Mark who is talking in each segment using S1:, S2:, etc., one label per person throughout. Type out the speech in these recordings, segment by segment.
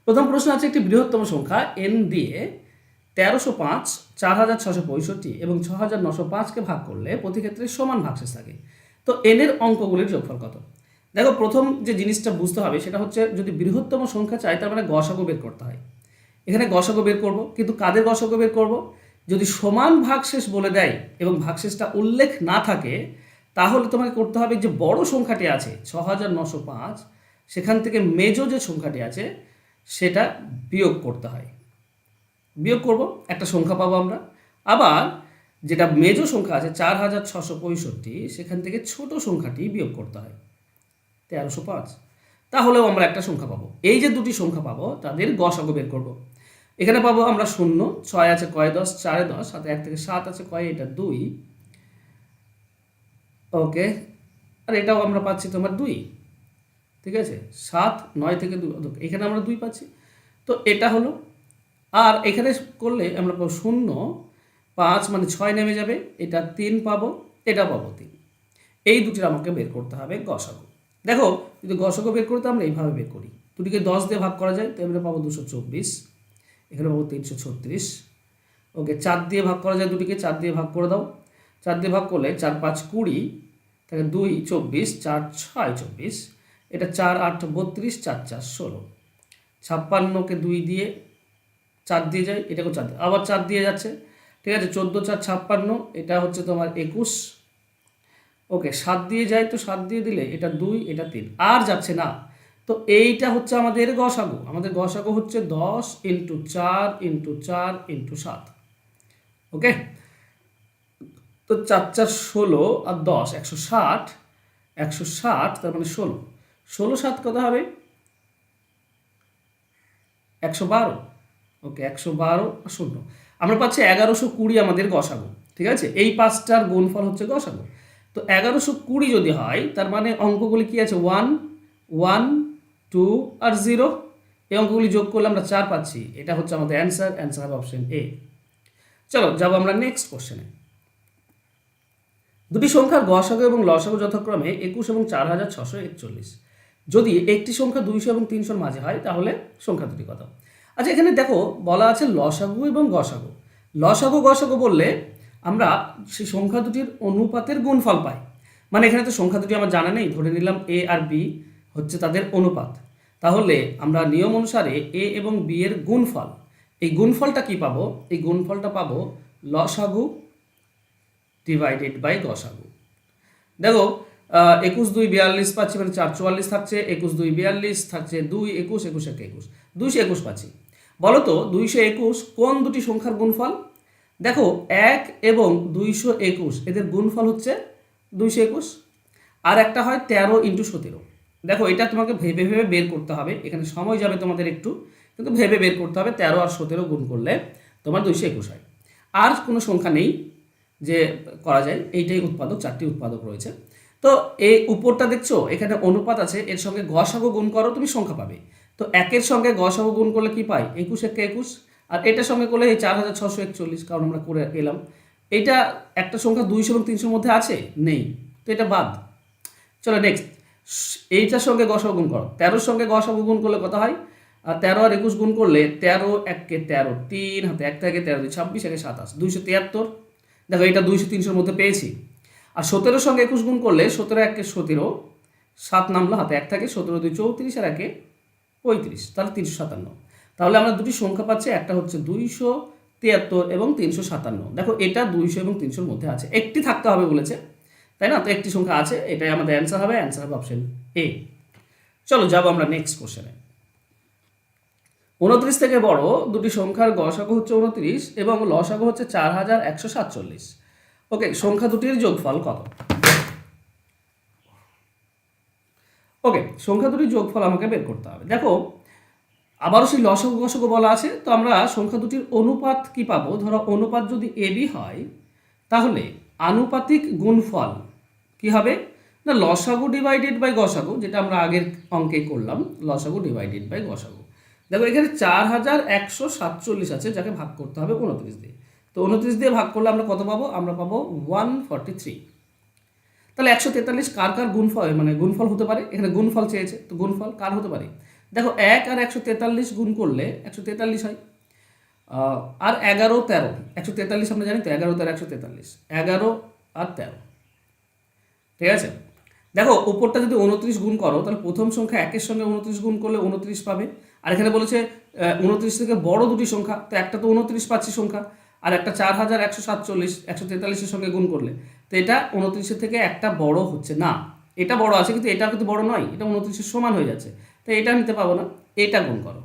S1: প্রথম প্রশ্ন আছে একটি বৃহত্তম সংখ্যা n দিয়ে 1305, 4665 এবং 6905কে ভাগ করলে প্রতি ক্ষেত্রে সমান ভাগশেষ থাকে। তো n এর অঙ্কগুলির যোগফল কত? দেখো, প্রথম যে জিনিসটা বুঝতে হবে সেটা হচ্ছে, যদি বৃহত্তম সংখ্যা চাই তার মানে গসাগু বের করতে হয়। এখানে গসাগু বের করব, কিন্তু কাদের গসাগু বের করব? যদি সমান ভাগশেষ বলে দেয় এবং ভাগশেষটা উল্লেখ না থাকে, তাহলে তোমাকে করতে হবে যে বড় সংখ্যাটি আছে 6905, সেখান থেকে মেজো যে সংখ্যাটি আছে সেটা বিয়োগ করতে হয়। বিয়োগ করব, একটা সংখ্যা পাবো আমরা। আবার যেটা মেজো সংখ্যা আছে 4665, সেখান থেকে ছোট সংখ্যাটি বিয়োগ করতে হয় 1305, তাহলেও আমরা একটা সংখ্যা পাবো। এই যে দুটি সংখ্যা পাবো তাদের গসাগু বের করব। এখানে পাবো আমরা 0, 6 আছে কয় 10, 4 10, সাথে 1 থেকে 7 আছে কয়, এটা 2, ওকে। আর এটাও আমরা পাচ্ছি তোমার 2, ঠিক আছে। 7, 9 থেকে 2, এখানে আমরা 2 পাচ্ছি। তো এটা হলো। আর এখানে করলে আমরা পাবো 0, 5 মানে 6 নেমে যাবে, এটা 3 পাবো, এটা পাবো 3। এই দুটির আমাকে বের করতে হবে গসাগু। দেখো, যদি গসাগু বের করতে আমরা এইভাবে বের করি, দুটিকে 10 দিয়ে ভাগ করা যায়, তো আমরা পাবো 224, এখানে পাবো 336, ওকে। 4 দিয়ে ভাগ করা যায়, দুটিকে 4 দিয়ে ভাগ করে দাও। 4 দিয়ে ভাগ করলে 4 5 20, তাহলে 2 24, 4 6 24, এটা 4 8 32, 4 4 16, 56কে 2 দিয়ে 4 দিয়ে যায়, এটাকেও 4 দিয়ে, আবার 4 দিয়ে যাচ্ছে, ঠিক আছে। 14 4 56, এটা হচ্ছে তোমার 21, ওকে। 7 দিয়ে যায়, তো 7 দিয়ে দিলে এটা 2, এটা 3, আর যাচ্ছে না। তো এইটা হচ্ছে আমাদের গসাগু। আমাদের গসাগু হচ্ছে 10 × 4 × 4 × 7, ওকে। তো 4 4 16 আর 10 160, 160 তার মানে 16, 16 7 কত হবে? 112, ওকে। 112 আর 0, আমরা পাচ্ছি 1120 আমাদের গসাগু, ঠিক আছে। এই পাঁচটার গুণফল হচ্ছে গসাগু। তো 1120 যদি হয়, তার মানে অঙ্কগুলি কি আছে? 1 1 2 আর 0। এই অঙ্কগুলি যোগ করলে আমরা 4 পাচ্ছি। এটা হচ্ছে আমাদের অ্যান্সার। অ্যান্সার হবে অপশন এ। চলো যাবো আমরা নেক্সট কোশ্চেনে। দুটি সংখ্যার গসাগু এবং লসাগু যথাক্রমে 21 এবং 4641। যদি একটি সংখ্যা 200 এবং 300-র মাঝে হয়, তাহলে সংখ্যা দুটি কত? আচ্ছা, এখানে দেখো বলা আছে লসাগু এবং গসাগু। লসাগু গসাগু বললে আমরা সেই সংখ্যা দুটির অনুপাতের গুণফল পাই। মানে এখানে তো সংখ্যা দুটি আমার জানা নেই, ধরে নিলাম এ আর বি হচ্ছে তাদের অনুপাত। তাহলে আমরা নিয়ম অনুসারে এ এবং বি এর গুণফল, এই গুণফলটা কি পাবো? এই গুণফলটা পাবো লসাগু ডিভাইডেড বাই গসাগু। দেখো, 21 2 42 পাচ্ছি, মানে 4 44 থাকছে, 21 2 42 থাকছে, 2 21, 21 1 21, 221 পাচ্ছি। বলো তো 221 কোন দুটি সংখ্যার গুণফল? দেখো, 1 এবং 221 এদের গুণফল হচ্ছে 221। আর একটা হয় 13 × 17। দেখো, এটা তোমাকে ভেবে ভেবে বের করতে হবে, এখানে সময় যাবে তোমাদের একটু, কিন্তু ভেবে বের করতে হবে। 13 আর 17 গুণ করলে তোমার 221 হয়। আর কোনো সংখ্যা নেই যে করা যায়, এইটাই উৎপাদক, 4টি উৎপাদক রয়েছে। তো এই উপরটা দেখছো, এখানে অনুপাত আছে, এর সঙ্গে গসাগু গুণ করো, তুমি সংখ্যা পাবে। তো 1-এর সঙ্গে গসাগু গুণ করলে কি পাই? 21 1 21, আর এটার সঙ্গে করলে এই 4641, কারণ আমরা করে এলাম। এইটা একটা সংখ্যা 200 এবং 300-র মধ্যে আছে, নেই, তো এটা বাদ। চলো নেক্সট, এইটার সঙ্গে গসাগু গুণ করো। 13-র সঙ্গে গসাগু গুণ করলে কত হয়? আর 13 আর 21 গুণ করলে 13 1 কে 13, 3 হাতে 1 থেকে 13 26 1 27, 273। দেখো, এটা 200 300-র মধ্যে পেয়েছি। আর 17-র সঙ্গে 21 গুণ করলে 17 1 কে 17, 7 নামলো হাতে 1 থাকে, 17 2 34 আর 1 35, তাহলে 357। তাহলে আমরা দুটি সংখ্যা পাচ্ছি, একটা হচ্ছে 273 এবং 357। দেখো, এটা 200 এবং 300-র মধ্যে আছে, একটি থাকতে হবে বলেছে, তাই না? তো একটি সংখ্যা আছে, এটাই আমাদের অ্যান্সার হবে। অ্যান্সার হবে অপশন এ। চলো যাবো আমরা নেক্সট কোশ্চেনে। 29 থেকে বড় দুটি সংখ্যার গসাগু হচ্ছে 29 এবং লসাগু হচ্ছে 4147। ওকে, সংখ্যা দুটির যোগফল কত? ওকে, সংখ্যা দুটির যোগফল আমাকে বের করতে হবে। দেখো, আবারও সেই লসাগু গসাগু বলা আছে, তো আমরা সংখ্যা দুটির অনুপাত কি পাবো? ধরো, অনুপাত যদি এবি হয়, তাহলে আনুপাতিক গুণফল কি হবে? না, লসাগু ডিভাইডেড বাই গসাগু, যেটা আমরা আগের অঙ্কে করলাম, লসাগু ডিভাইডেড বাই গসাগু। দেখো, এখানে 4147 আছে, যাকে ভাগ করতে হবে 29 দিয়ে। তো 29 দিয়ে ভাগ করলে আমরা কত পাবো? আমরা পাবো 143। তাহলে 143 কার কার গুণফল, মানে গুণফল হতে পারে? এখানে গুণফল চেয়েছে, তো গুণফল কার হতে পারে? দেখো 1 আর 143 গুণ করলে 143 হয়। আর 11 13, 143 আমরা জানি তো, 11 13 143, 11 আর 13, ঠিক আছে। দেখো উপরটা যদি 29 গুণ করো তাহলে প্রথম সংখ্যা 1-এর সঙ্গে 29 গুণ করলে 29 পাবে। আর এখানে বলেছে 29 থেকে বড় দুটি সংখ্যা, তো একটা তো 29 পাচ্ছি সংখ্যা, আর একটা 4147 143-এর সঙ্গে গুণ করলে, তো এটা 29-এর থেকে একটা বড় হচ্ছে না, এটা বড় আছে কিন্তু এটা কিন্তু বড় নয়, এটা 29-এর সমান হয়ে যাচ্ছে, তো এটা নিতে পাবো না। এটা গুণ করো,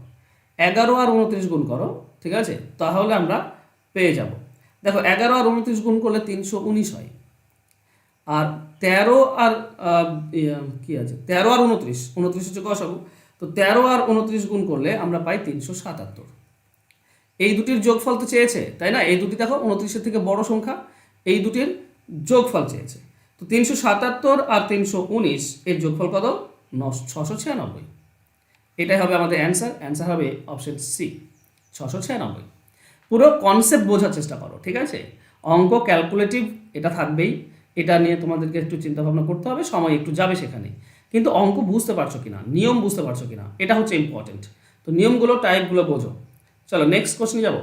S1: 11 আর 29 গুণ করো, ঠিক আছে, তাহলে আমরা পেয়ে যাব। দেখো 11 আর 29 গুণ করলে 319 হয়। আর 13 আর কি আছে, 13 আর 29, 29 হচ্ছে গসাগু, তো 13 আর 29 গুণ করলে আমরা পাই 377। এই দুটির যোগফল তো চেয়েছে, তাই না? এই দুটি দেখো 29-এর থেকে বড় সংখ্যা, এই দুটির যোগফল চেয়েছে, তো 377 আর 319 এর যোগফল কত? 696। এটাই হবে আমাদের অ্যান্সার। অ্যান্সার হবে অপশন সি, 696। পুরো কনসেপ্ট বোঝার চেষ্টা করো, ঠিক আছে? অঙ্ক ক্যালকুলেটিভ এটা থাকবেই, এটা নিয়ে তোমাদেরকে একটু চিন্তাভাবনা করতে হবে, সময় একটু যাবে সেখানে, কিন্তু অঙ্ক বুঝতে পারছো কিনা, নিয়ম বুঝতে পারছো কিনা, এটা হচ্ছে ইম্পর্টেন্ট। তো নিয়মগুলো টাইপগুলো বোঝো। চলো নেক্সট কোশ্চেনে যাব।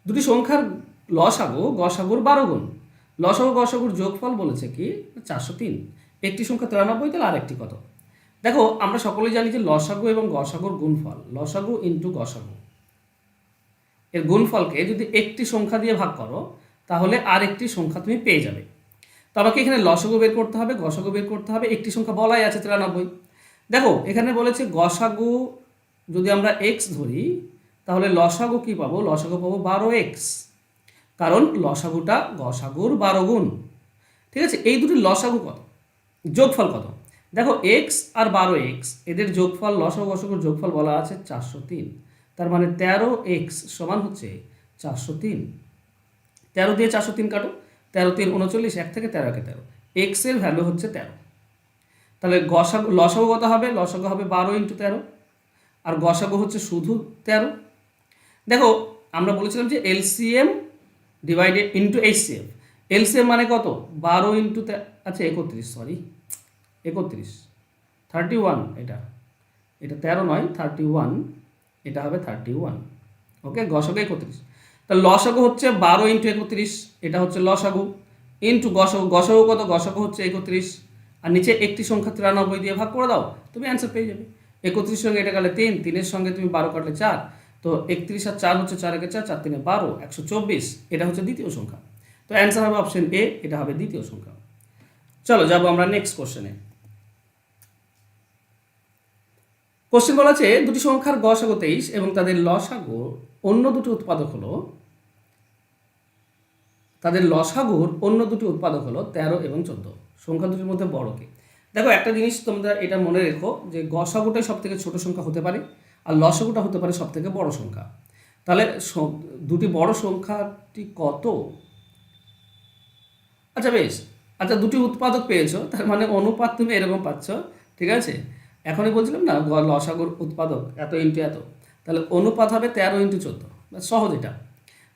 S1: দুটি সংখ্যার লসাগু গসাগুর 12 গুণ, লসাগু গসাগুর যোগফল বলেছে কি 403, একটি সংখ্যা 93, তাহলে আরেকটি কত? দেখো আমরা সকলেই জানি যে লসাগু এবং গসাগুর গুণফল, লসাগু ইন্টু গসাগু, এর গুণফলকে যদি একটি সংখ্যা দিয়ে ভাগ করো তাহলে আরেকটি সংখ্যা তুমি পেয়ে যাবে। তো আমাকে এখানে লসাগু বের করতে হবে, গসাগু বের করতে হবে, একটি সংখ্যা বলাই আছে 93। দেখো এখানে বলেছে গসাগু যদি আমরা এক্স ধরি তাহলে লসাগু কি পাবো? লসাগু পাবো 12x, কারণ লসাগুটা গসাগুর 12 গুণ, ঠিক আছে। এই দুটি লসাগু কত, যোগফল কত? দেখো এক্স আর 12x এদের যোগফল, লসাগু গসাগুর যোগফল বলা আছে 403, তার মানে 13x সমান হচ্ছে 403। 13 দিয়ে 403 কাটো, 13 3 39, 1 থেকে 13 কে 13, এক্স এর ভ্যালু হচ্ছে 13, তাহলে গসাগু লসাগু কত হবে? লসাগু হবে 12 ইন্টু 13, আর গসাগু হচ্ছে শুধু 13। দেখো আমরা বলেছিলাম যে LCM divided into HCF, LCM মানে কত? 12 ইন্টু, আচ্ছা 31, সরি 31, 31, এটা 13 নয় 31, এটা হবে 31, ওকে। গসাগু 31, তাহলে লসাগু হচ্ছে 12 ইন্টু 31, এটা হচ্ছে লসাগু, ইন্টু গসাগু, গসাগু কত? গসাগু হচ্ছে 31, আর নিচে একটি সংখ্যা 93 দিয়ে ভাগ করে দাও, তুমি অ্যান্সার পেয়ে যাবে। 31 সঙ্গে এটা কাটলে 3, 3-এর সঙ্গে তুমি 12 কাটলে 4, তো 31 আর 4 হচ্ছে 4 একে 4, 4 3 12, 124, এটা হচ্ছে দ্বিতীয় সংখ্যা। তো অ্যান্সার হবে অপশন এ, এটা হবে দ্বিতীয় সংখ্যা। চলো যাবো আমরা নেক্সট কোশ্চেনে। কোশ্চেন বলা আছে দুটি সংখ্যার গসাগু 23 এবং তাদের লসাগু অন্য দুটি উৎপাদক হলো, তাদের লসাগুর অন্য দুটি উৎপাদক হলো 13 এবং 14, সংখ্যা দুটির মধ্যে বড় কে? দেখো একটা জিনিস তোমরা এটা মনে রেখো যে গসাগুটাই সব থেকে ছোট সংখ্যা হতে পারে আর লসাগুটা হতে পারে সব থেকে বড় সংখ্যা। তাহলে দুটি বড় সংখ্যাটি কত? আচ্ছা বেশ, আচ্ছা দুটি উৎপাদক পেয়েছো, তার মানে অনুপাত তুমি এরকম পাচ্ছ, ঠিক আছে। এখনই বলছিলাম না লসাগুর উৎপাদক এত ইন্টু এত, তাহলে অনুপাত হবে 13 ইন্টু 14, সহজ এটা।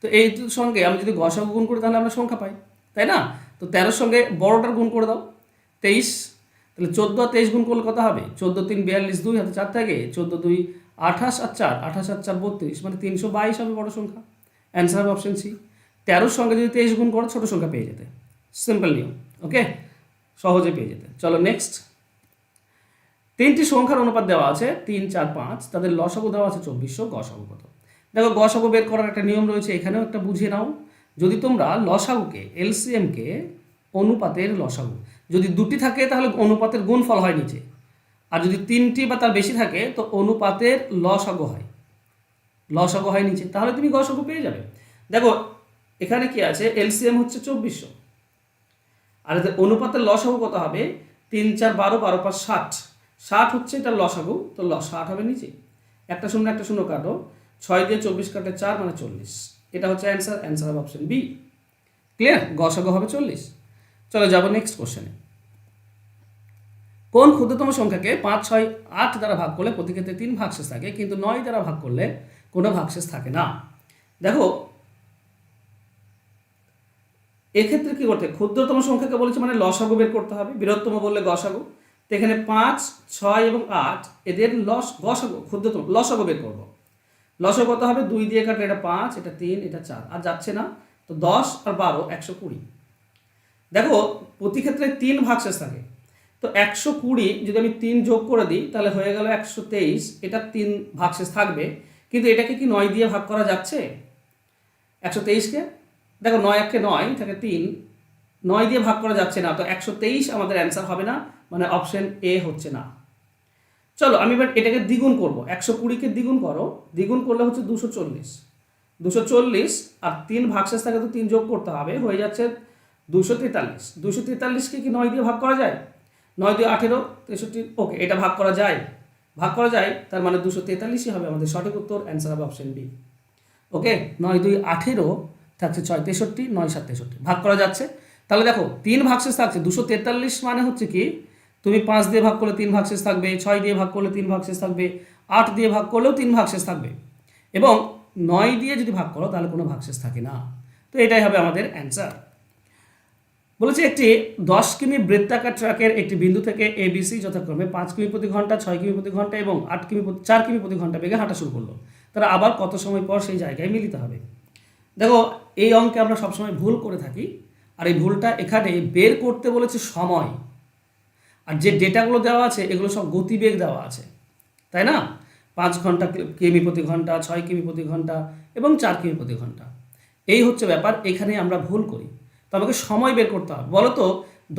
S1: তো এই সঙ্গে আমি যদি গসাগু গুণ করি তাহলে আমরা সংখ্যা পাই, তাই না? তো 13-র সঙ্গে বড়টার গুণ করে দাও 23, তাহলে 14 আর 23 গুণ করলে কত হবে? 14 3 42, 2 হাতে 4 থাকে, 14 2 28 আর 4, 28 আর 4 32, মানে 322 হবে বড় সংখ্যা। অ্যান্সার হবে অপশন সি। 13-র সঙ্গে যদি 23 গুণ করো ছোট সংখ্যা পেয়ে যেতে, সিম্পল নিয়ম, ওকে, সহজে পেয়ে যেতে। চলো নেক্সট। তিনটি সংখ্যার অনুপাত দেওয়া আছে 3 4 5, তাদের লসাগু দেওয়া আছে 2400, গসাগু কত? দেখো গসাগু বের করার একটা নিয়ম রয়েছে, এখানেও একটা বুঝিয়ে নাও। যদি তোমরা লসাগুকে, এলসিএমকে অনুপাতের লসাগু যদি দুটি থাকে তাহলে অনুপাতের গুণফল হয় নিচে, আর যদি 3টি বা তার বেশি থাকে তো অনুপাতের লসাগু হয়, লসাগু হয় নিচে, তাহলে তুমি গসাগু পেয়ে যাবে। দেখো এখানে কি আছে? এলসিএম হচ্ছে 2400, আর এদের অনুপাতের লসাগু কত হবে? 3 4 12, 12 5 60, 60 হচ্ছে এটা লসাগু, তো 60 হবে নিচে, একটা শূন্য কাটো, 6 দিয়ে 24 কাটলে 4, মানে 40, এটা হচ্ছে অ্যান্সার। অ্যান্সার হবে অপশন বি। ক্লিয়ার? গসাগু হবে 40। চলো যাবো নেক্সট কোশ্চেনে। কোন ক্ষুদ্রতম সংখ্যাকে 5 6 8 দ্বারা ভাগ করলে প্রতি ক্ষেত্রে 3 ভাগশেষ থাকে, কিন্তু 9 দ্বারা ভাগ করলে কোনো ভাগশেষ থাকে না? দেখো এক্ষেত্রে কি করতে, ক্ষুদ্রতম সংখ্যাকে বলেছে মানে লসাগু বের করতে হবে, বৃহত্তম বললে গসাগু, তো এখানে 5, 6 এবং 8 এদের গসাগু ক্ষুদ্রতম লসাগু বের করবো। লসাগু কত হবে? 2 দিয়ে কাটলে এটা 5, এটা 3, এটা 4, আর যাচ্ছে না। তো 10 আর 12 120। দেখো প্রতি ক্ষেত্রে 3 ভাগশেষ থাকে। তো 120 যদি আমি 3 যোগ করে দিই তাহলে হয়ে গেল 123। এটা 3 ভাগশেষ থাকবে, কিন্তু এটাকে কি 9 দিয়ে ভাগ করা যাচ্ছে? 123কে দেখো 9 1 9 থাকে 3, 9 দিয়ে ভাগ করা যাচ্ছে না। তো 123 আমাদের অ্যান্সার হবে না, মানে অপশন এ হচ্ছে না। চলো আমি এবার এটাকে দ্বিগুণ করব। 120কে দ্বিগুণ করো, দ্বিগুণ করলে হচ্ছে 240। 240 আর 3 ভাগশেষ থাকে, তো 3 যোগ করতে হবে, হয়ে যাচ্ছে 243। 243কে কি 9 দিয়ে ভাগ করা যায়? 9 দিয়ে 18, 63। ওকে, এটা ভাগ করা যায়, ভাগ করা যায়, তার মানে 243ই হবে আমাদের সঠিক উত্তর। অ্যান্সার হবে অপশন বি। ওকে, 9 2 18 থাকছে 6 63, 9 7 63, ভাগ করা যাচ্ছে। তাহলে দেখো 3 ভাগশেষ থাকছে, 243 মানে হচ্ছে কি তুমি 5 দিয়ে ভাগ করলে 3 ভাগশেষ থাকবে, 6 দিয়ে ভাগ করলে 3 ভাগশেষ থাকবে, 8 দিয়ে ভাগ করলেও 3 ভাগশেষ থাকবে, এবং 9 দিয়ে যদি ভাগ করো তাহলে কোনো ভাগশেষ থাকে না। তো এটাই হবে আমাদের অ্যান্সার। বলেছে একটি 10 কিমি বৃত্তাকার ট্রাকের একটি বিন্দু থেকে এবিসি যথাক্রমে 5 কিমি প্রতি ঘন্টা, 6 কিমি প্রতি ঘন্টা এবং 4 কিমি প্রতি ঘন্টা বেগে হাঁটা শুরু করলো। তারা আবার কত সময় পর সেই জায়গায় মিলিত হবে? দেখো এই অঙ্কে আমরা সবসময় ভুল করে থাকি, আর এই ভুলটা এখানে বের করতে বলেছে সময়, আর যে ডেটাগুলো দেওয়া আছে এগুলো সব গতিবেগ দেওয়া আছে, তাই না? 5 ঘন্টা কিমি প্রতি ঘন্টা, 6 কিমি প্রতি ঘন্টা এবং 4 কিমি প্রতি ঘন্টা, এই হচ্ছে ব্যাপার। এখানে আমরা ভুল করি, তো আমাকে সময় বের করতে হবে। বলো তো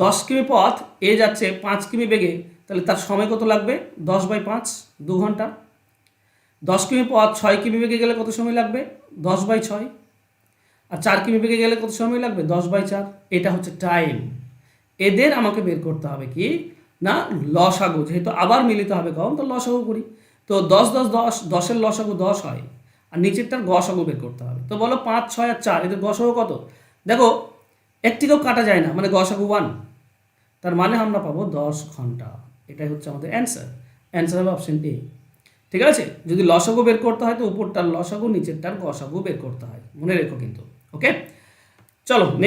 S1: 10 কিমি পথ এ যাচ্ছে 5 কিমি বেগে, তাহলে তার সময় কত লাগবে? 10/5, 2 ঘন্টা। 10 কিমি পথ 6 কিমি বেগে গেলে কত সময় লাগবে? 10/6। আর 4 কিমি বেগে গেলে কত সময় লাগবে? 10/4। এটা হচ্ছে টাইম। এদের আমাকে বের করতে হবে কি না লসাগু, যেহেতু আবার মিলিত হবে কখন, তো লসাগু করি। তো 10 10 10, 10-এর লসাগু 10 হয়, আর নিচেরটার গসাগু বের করতে হবে। তো বলো 5 6 আর 4 এদের গসাগু কত? দেখো একটিকেও কাটা যায় না, মানে গসাগু 1, তার মানে আমরা পাবো 10 ঘন্টা। এটাই হচ্ছে আমাদের অ্যান্সার। অ্যান্সার হবে অপশন এ। ঠিক আছে, যদি লসাগু বের করতে হয় তো উপরটার লসাগু, নিচেরটার গসাগু বের করতে হয়, মনে রেখো কিন্তু। ওকে, চলো নেক্সট।